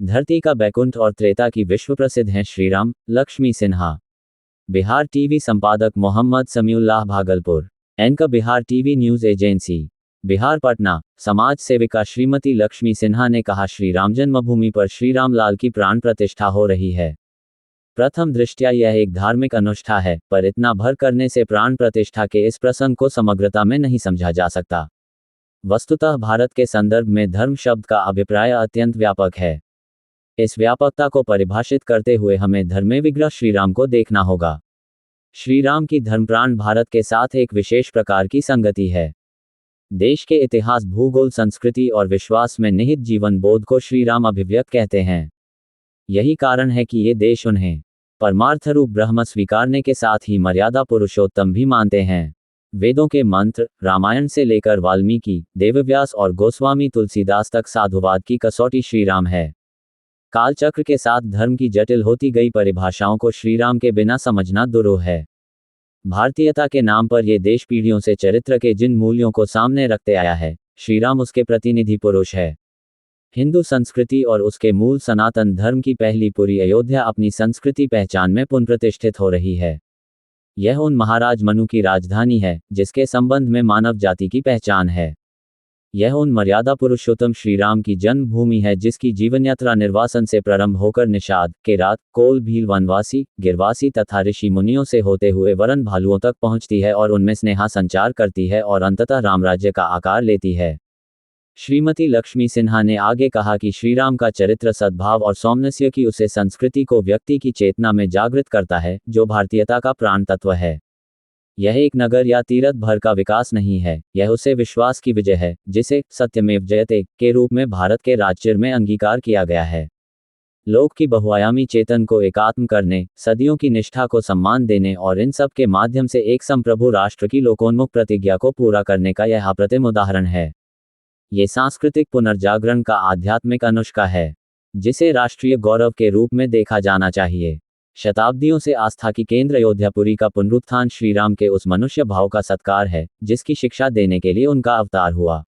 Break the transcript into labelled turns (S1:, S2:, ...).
S1: धरती का बैकुंठ और त्रेता की विश्व प्रसिद्ध हैं श्रीराम। लक्ष्मी सिन्हा। बिहार टीवी संपादक Mohammad Samiullah Bhagalpur. Anchor Bihar TV news agency Bihar Patna. समाज सेविका श्रीमती लक्ष्मी सिन्हा ने कहा, श्री राम जन्मभूमि पर श्री राम लाल की प्राण प्रतिष्ठा हो रही है। प्रथम दृष्टया यह एक धार्मिक अनुष्ठा है, पर इतना भर करने से प्राण प्रतिष्ठा के इस प्रसंग को समग्रता में नहीं समझा जा सकता। वस्तुतः भारत के संदर्भ में धर्म शब्द का अभिप्राय अत्यंत व्यापक है। इस व्यापकता को परिभाषित करते हुए हमें धर्मे विग्रह श्रीराम को देखना होगा। श्रीराम की धर्मप्राण भारत के साथ एक विशेष प्रकार की संगति है। देश के इतिहास, भूगोल, संस्कृति और विश्वास में निहित जीवन बोध को श्रीराम अभिव्यक्त कहते हैं। यही कारण है कि ये देश उन्हें परमार्थ रूप ब्रह्म स्वीकारने के साथ ही मर्यादा पुरुषोत्तम भी मानते हैं। वेदों के मंत्र, रामायण से लेकर वाल्मीकि, देवव्यास और गोस्वामी तुलसीदास तक साधुवाद की कसौटी श्रीराम है। कालचक्र के साथ धर्म की जटिल होती गई परिभाषाओं को श्रीराम के बिना समझना दुरूह है। भारतीयता के नाम पर यह देश पीढ़ियों से चरित्र के जिन मूल्यों को सामने रखते आया है, श्रीराम उसके प्रतिनिधि पुरुष है। हिंदू संस्कृति और उसके मूल सनातन धर्म की पहली पूरी अयोध्या अपनी संस्कृति पहचान में पुनर्प्रतिष्ठित हो रही है। यह उन महाराज मनु की राजधानी है, जिसके संबंध में मानव जाति की पहचान है। यह उन मर्यादा पुरुषोत्तम श्रीराम की जन्मभूमि है, जिसकी जीवन यात्रा निर्वासन से प्रारंभ होकर निषाद, केरात, कोल, भील, वनवासी, गिरवासी तथा ऋषि मुनियों से होते हुए वरण भालुओं तक पहुंचती है और उनमें स्नेहा संचार करती है और अंततः रामराज्य का आकार लेती है। श्रीमती लक्ष्मी सिन्हा ने आगे कहा कि श्रीराम का चरित्र सद्भाव और सौमनस्य की उसे संस्कृति को व्यक्ति की चेतना में जागृत करता है, जो भारतीयता का प्राण तत्व है। यह एक नगर या तीरथ भर का विकास नहीं है, यह उसे विश्वास की विजय है, जिसे सत्यमेव जयते के रूप में भारत के राजचिर में अंगीकार किया गया है। लोक की बहुआयामी चेतन को एकात्म करने, सदियों की निष्ठा को सम्मान देने और इन सब के माध्यम से एक संप्रभु राष्ट्र की लोकोन्मुख प्रतिज्ञा को पूरा करने का यह अप्रतिम उदाहरण है। ये सांस्कृतिक पुनर्जागरण का आध्यात्मिक अनुष्का है, जिसे राष्ट्रीय गौरव के रूप में देखा जाना चाहिए। शताब्दियों से आस्था की केंद्र अयोध्यापुरी का पुनरुत्थान श्रीराम के उस मनुष्य भाव का सत्कार है, जिसकी शिक्षा देने के लिए उनका अवतार हुआ।